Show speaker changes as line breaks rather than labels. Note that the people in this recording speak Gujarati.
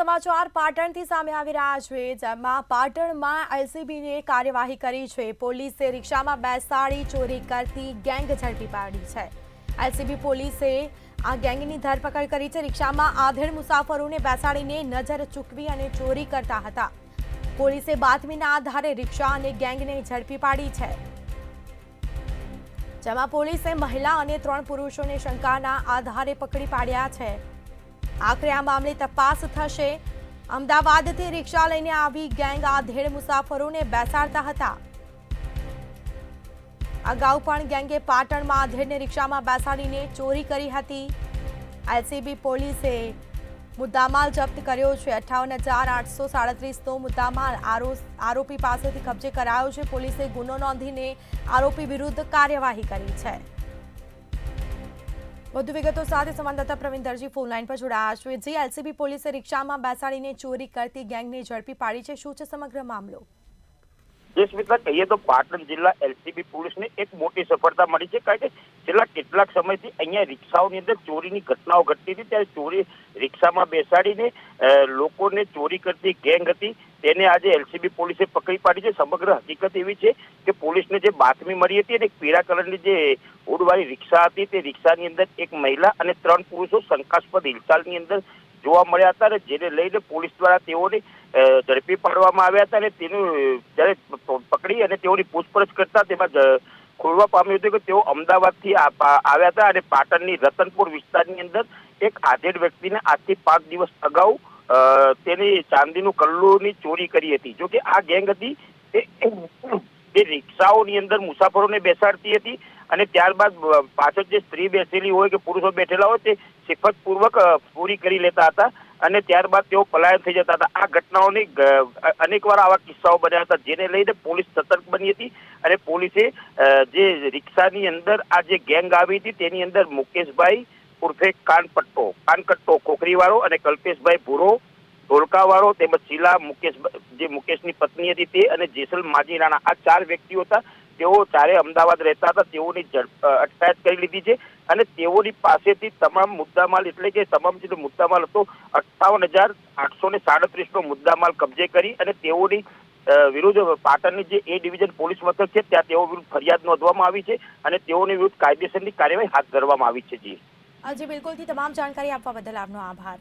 સમાચાર પાટણથી સામે આવી રહ્યા છે, જેમાં પાટણમાં એલસીબીએ કાર્યવાહી કરી છે। પોલીસે રિક્ષામાં બેસાડી ચોરી કરતી ગેંગ ઝડપી પાડી છે। એલસીબી પોલીસે આ ગેંગની ધરપકડ કરી છે। રિક્ષામાં આધેડ મુસાફરોને બેસાડીને નજર ચૂકવી અને ચોરી કરતા હતા। પોલીસે બાતમીના આધારે રિક્ષા અને ગેંગને ઝડપી પાડી છે, જેમાં પોલીસે મહિલા અને 3 પુરુષોને શંકાના આધારે પકડી પાડ્યા છે। આખરે આ મામલે તપાસ થશે। અમદાવાદથી રિક્ષા લઈને આવી ગેંગ આધેડ મુસાફરોને બેસાડતા હતા। અગાઉ પણ ગેંગે પાટણમાં આધેડને રિક્ષામાં બેસાડીને ચોરી કરી હતી। એલસીબી પોલીસે મુદ્દામાલ જપ્ત કર્યો છે। 58,837નો મુદ્દામાલ આરોપી પાસેથી કબજે કરાયો છે। પોલીસે ગુનો નોંધીને આરોપી વિરુદ્ધ કાર્યવાહી કરી છે। વધુ વિગતો સાથે સંવાદદાતા પ્રવીણ દરજી ફોન લાઈન પર જોડાયા છે। જે એલસીબી પોલીસે રિક્ષામાં બેસાડીને ચોરી કરતી ગેંગને ઝડપી પાડી છે, શું છે સમગ્ર મામલો?
મિત્ર, કહીએ તો પાટણ જિલ્લા એલસીબી પોલીસને એક મોટી સફળતા મળી છે, કારણ કે છેલ્લા કેટલાક સમયથી અહીંયા રિક્ષાઓની અંદર ચોરીની ઘટનાઓ ઘટતી હતી। ત્યારે ચોરી રિક્ષામાં બેસાડીને લોકોને ચોરી કરતી ગેંગ હતી, તેને આજે એલસીબી પોલીસે પકડી પાડી છે। સમગ્ર હકીકત એવી છે કે પોલીસને જે બાતમી મળી હતી અને પીળા કલરની જે હુડવાળી રિક્ષા હતી, તે રિક્ષાની અંદર એક મહિલા અને 3 પુરુષો શંકાસ્પદ હિલચાલની અંદર જોવા મળ્યા હતા, અને જેને લઈને પોલીસ દ્વારા તેઓને ઝડપી પાડવામાં આવ્યા હતા। અને તેનું જ્યારે પકડી અને તેઓની પૂછપરછ કરતા તેમાં ખોલવા પામ્યું હતું કે તેઓ અમદાવાદથી આવ્યા હતા અને પાટણની રતનપુર વિસ્તારની અંદર એક આધેડ વ્યક્તિને આજથી 5 દિવસ અગાઉ તેની ચાંદીનું કલ્લુની ચોરી કરી હતી। જો કે આ ગેંગ હતી તે રિક્ષાઓની અંદર મુસાફરોને બેસાડતી હતી અને ત્યારબાદ પાછળ જે સ્ત્રી બેસેલી હોય કે પુરુષો બેઠેલા હોય તે સિફતપૂર્વક ચોરી કરી લેતા હતા અને ત્યારબાદ તેઓ પલાયન થઈ જતા હતા। આ ઘટનાઓની અનેકવાર આવા કિસ્સાઓ બન્યા હતા, જેને લઈને પોલીસ સતર્ક બની હતી અને પોલીસે જે રિક્ષાની અંદર આ જે ગેંગ આવી હતી તેની અંદર મુકેશભાઈ ઉર્ફે કાનકટ્ટો ખોખરીવાળો અને કલ્પેશભાઈ ભૂરો ઢોલકાવાળો તેમજ શીલા જે મુકેશની પત્ની હતી તે અને જેસલ માજી રાણા, આ 4 વ્યક્તિઓ હતા। તેઓ ચારે અમદાવાદ રહેતા હતા। તેઓની અટકાયત કરી લીધી છે અને તેઓની પાસેથી તમામ મુદ્દામાલ એટલે કે તમામ જે મુદ્દામાલ હતો 58,837નો મુદ્દામાલ કબજે કરી અને તેઓની વિરુદ્ધ પાટણની જે એ ડિવિઝન પોલીસ મથક છે ત્યાં તેઓ વિરુદ્ધ ફરિયાદ નોંધવામાં આવી છે અને તેઓની વિરુદ્ધ કાયદેસરની કાર્યવાહી હાથ ધરવામાં આવી છે।
જી બિલકુલથી તમામ જાણકારી આપવા બદલ આપનો આભાર।